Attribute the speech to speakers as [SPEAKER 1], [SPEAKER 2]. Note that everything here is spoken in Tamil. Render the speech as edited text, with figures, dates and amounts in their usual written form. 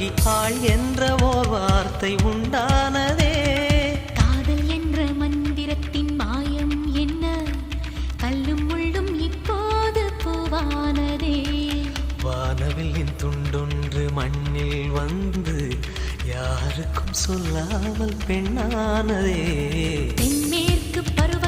[SPEAKER 1] ஆகி ஆள் என்ற ஓர் வார்த்தை உண்டானதே.
[SPEAKER 2] காதல் என்ற மந்திரத்தின் மாயம் என்ன, கல்லும் முள்ளும் இப்போது பூவானதே.
[SPEAKER 1] வானவில்லின் துண்டொன்று மண்ணில் வந்து யாருக்கும் சொல்லாமல் பெண்ணானதே.
[SPEAKER 2] தென்மேற்கு பருவ